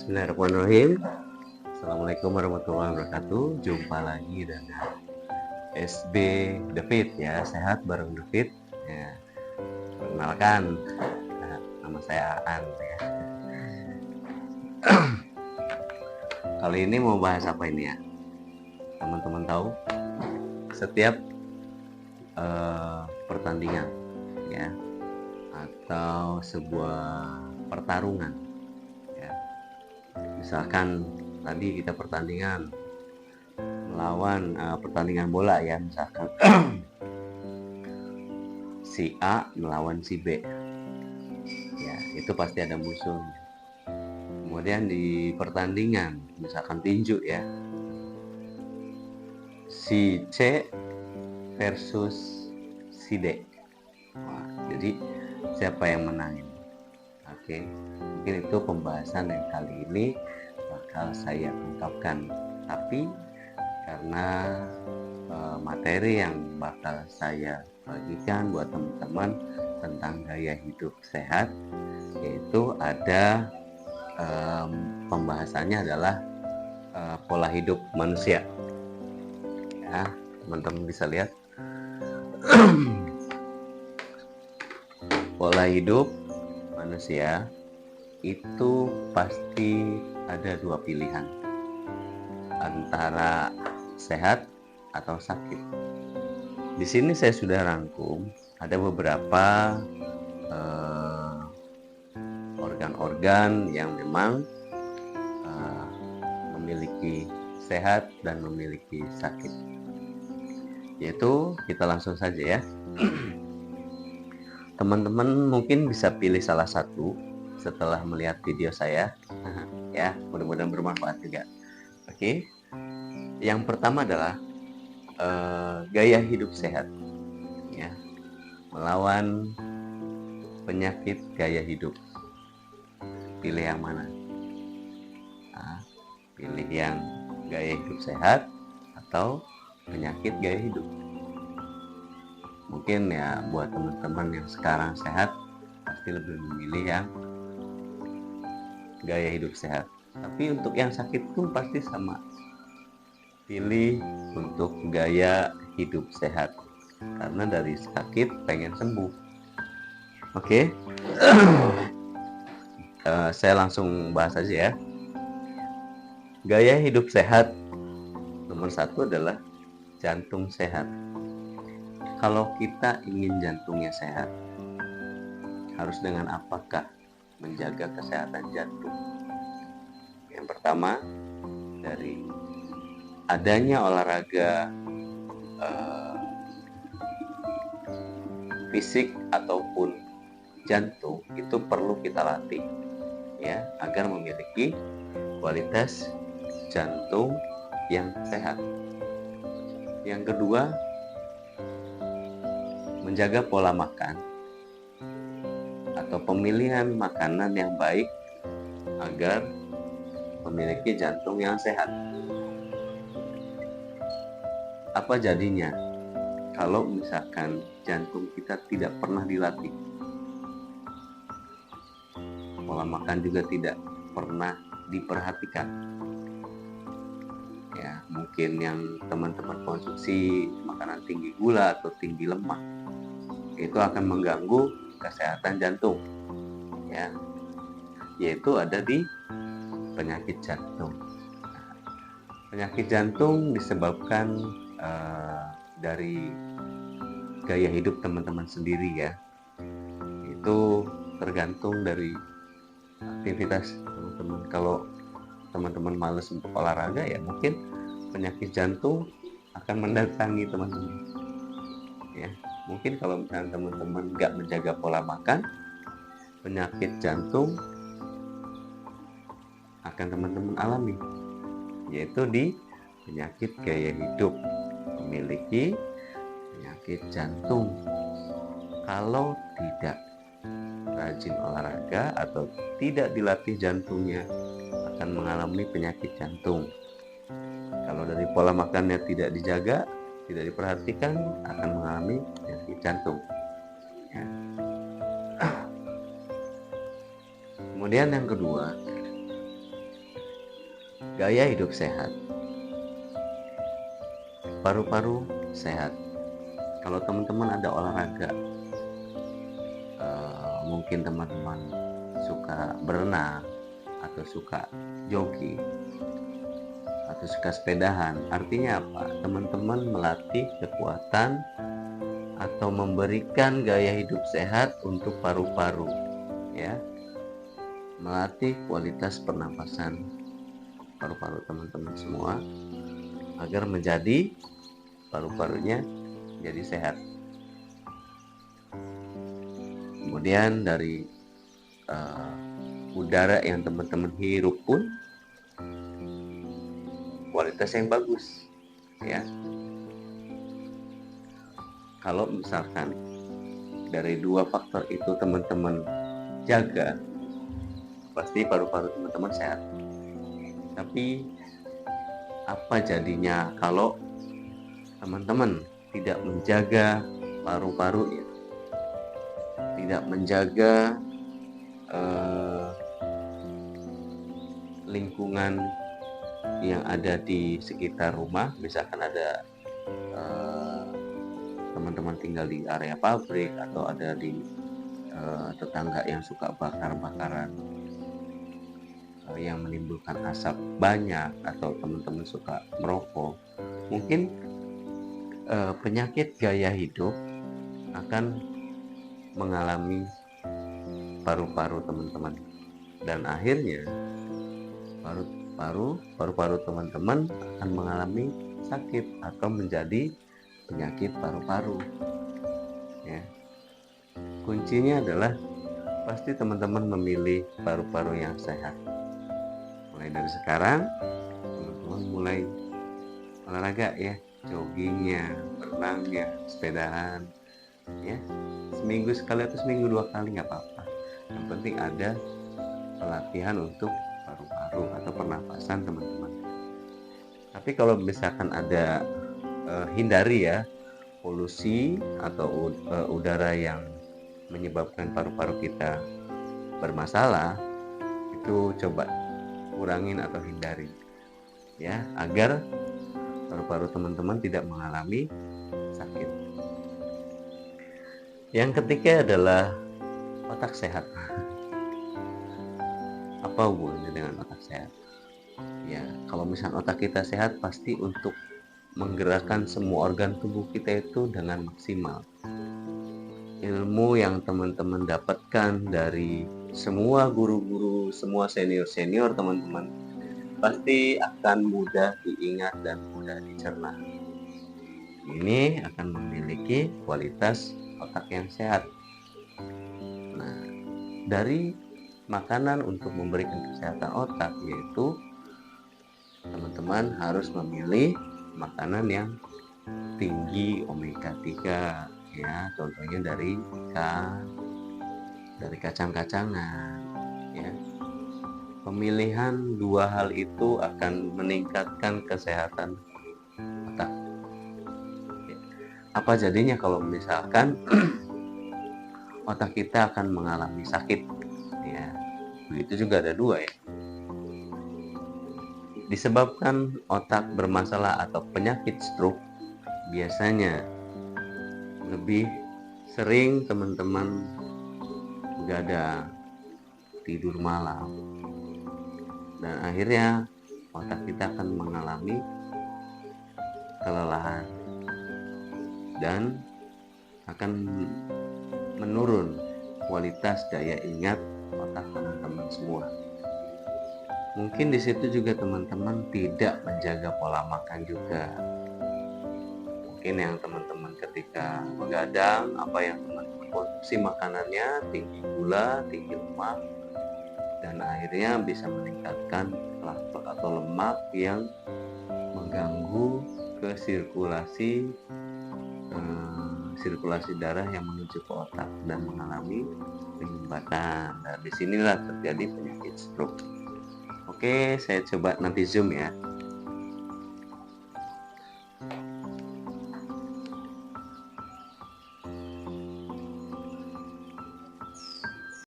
Bismillahirrahmanirrahim. Assalamualaikum warahmatullahi wabarakatuh. Jumpa lagi dengan SB David ya, sehat bareng David. Ya, perkenalkan, nama saya Aan ya. Kali ini mau bahas apa ini ya? Teman-teman tahu, setiap pertandingan ya, atau sebuah pertarungan ya. Misalkan tadi kita pertandingan melawan pertandingan bola ya, misalkan si A melawan si B ya, itu pasti ada musuh. Kemudian di pertandingan misalkan tinju ya, si C versus si D. Wah, jadi siapa yang menang ini? Oke, mungkin itu pembahasan yang kali ini bakal saya ungkapkan. Tapi karena materi yang bakal saya bagikan buat teman-teman tentang gaya hidup sehat, yaitu ada pembahasannya adalah pola hidup manusia. Ya, teman-teman bisa lihat pola hidup manusia itu pasti ada dua pilihan, antara sehat atau sakit. Di sini saya sudah rangkum ada beberapa organ-organ yang memang memiliki sehat dan memiliki sakit. Yaitu kita langsung saja ya. Teman-teman mungkin bisa pilih salah satu setelah melihat video saya ya, mudah-mudahan bermanfaat juga. Oke. Yang pertama adalah gaya hidup sehat ya, melawan penyakit gaya hidup. Pilih yang mana? Nah, pilih yang gaya hidup sehat atau penyakit gaya hidup. Mungkin ya buat teman-teman yang sekarang sehat pasti lebih memilih yang gaya hidup sehat. Tapi untuk yang sakit pun pasti sama, pilih untuk gaya hidup sehat, karena dari sakit pengen sembuh. Oke. Saya langsung bahas aja ya. Gaya hidup sehat nomor satu adalah jantung sehat. Kalau kita ingin jantungnya sehat, harus dengan apakah menjaga kesehatan jantung? Yang pertama, dari adanya olahraga fisik ataupun jantung, itu perlu kita latih ya, agar memiliki kualitas jantung yang sehat. Yang kedua, menjaga pola makan atau pemilihan makanan yang baik agar memiliki jantung yang sehat. Apa jadinya kalau misalkan jantung kita tidak pernah dilatih? Pola makan juga tidak pernah diperhatikan. Ya, mungkin yang teman-teman konsumsi makanan tinggi gula atau tinggi lemak, itu akan mengganggu kesehatan jantung ya, yaitu ada di penyakit jantung. Penyakit jantung disebabkan dari gaya hidup teman-teman sendiri ya. Itu tergantung dari aktivitas teman-teman. Kalau teman-teman malas untuk olahraga ya, mungkin penyakit jantung akan mendatangi teman-teman ya. Mungkin kalau misalnya teman-teman nggak menjaga pola makan, penyakit jantung akan teman-teman alami, yaitu di penyakit gaya hidup, memiliki penyakit jantung. Kalau tidak rajin olahraga atau tidak dilatih jantungnya, akan mengalami penyakit jantung. Kalau dari pola makannya tidak dijaga, tidak diperhatikan, akan mengalami penyakit jantung ya. Kemudian yang kedua, Gaya hidup sehat, paru-paru sehat. Kalau teman-teman ada olahraga, mungkin teman-teman suka berenang atau suka jogging atau suka sepedahan, artinya apa? Teman-teman melatih kekuatan atau memberikan gaya hidup sehat untuk paru-paru, ya, melatih kualitas pernapasan paru-paru teman-teman semua agar menjadi paru-parunya jadi sehat. Kemudian dari udara yang teman-teman hirup pun kualitas yang bagus, ya. Kalau misalkan dari dua faktor itu teman-teman jaga, pasti paru-paru teman-teman sehat. Tapi apa jadinya kalau teman-teman tidak menjaga paru-parunya, tidak menjaga lingkungan yang ada di sekitar rumah? Misalkan ada teman-teman tinggal di area pabrik atau ada di tetangga yang suka bakar-bakaran yang menimbulkan asap banyak, atau teman-teman suka merokok, mungkin penyakit gaya hidup akan mengalami paru-paru teman-teman, dan akhirnya paru-paru teman-teman akan mengalami sakit atau menjadi penyakit paru-paru, ya. Kuncinya adalah pasti teman-teman memilih paru-paru yang sehat. Mulai dari sekarang teman-teman mulai olahraga, ya, joggingnya, berenangnya, sepedahan, ya, seminggu sekali atau seminggu 2 kali nggak apa-apa. Yang penting ada pelatihan untuk paru-paru atau pernapasan teman-teman. Tapi kalau misalkan ada hindari, ya, polusi atau udara yang menyebabkan paru-paru kita bermasalah, itu coba kurangin atau hindari, ya, agar paru-paru teman-teman tidak mengalami sakit. Yang ketiga adalah otak sehat. Apa hubungannya dengan otak sehat? Ya, kalau misalnya otak kita sehat, pasti untuk menggerakkan semua organ tubuh kita itu dengan maksimal. Ilmu yang teman-teman dapatkan dari semua guru-guru, semua senior-senior teman-teman, pasti akan mudah diingat dan mudah dicerna. Ini akan memiliki kualitas otak yang sehat. Nah, dari makanan untuk memberikan kesehatan otak, yaitu teman-teman harus memilih makanan yang tinggi omega 3, ya, contohnya dari ikan, dari kacang-kacangan, ya. Pemilihan dua hal itu akan meningkatkan kesehatan otak. Apa jadinya kalau misalkan otak kita akan mengalami sakit, ya, begitu juga ada dua, ya. Disebabkan otak bermasalah atau penyakit stroke, biasanya lebih sering teman-teman begadang, tidur malam, dan akhirnya otak kita akan mengalami kelelahan dan akan menurun kualitas daya ingat otak teman-teman semua. Mungkin di situ juga teman-teman tidak menjaga pola makan juga. Mungkin yang teman-teman ketika begadang, apa yang teman-teman konsumsi makanannya tinggi gula, tinggi lemak, dan akhirnya bisa meningkatkan kolesterol atau lemak yang mengganggu ke sirkulasi darah yang menuju ke otak dan mengalami penyumbatan. Dan disinilah terjadi penyakit stroke. Oke, saya coba nanti zoom, ya.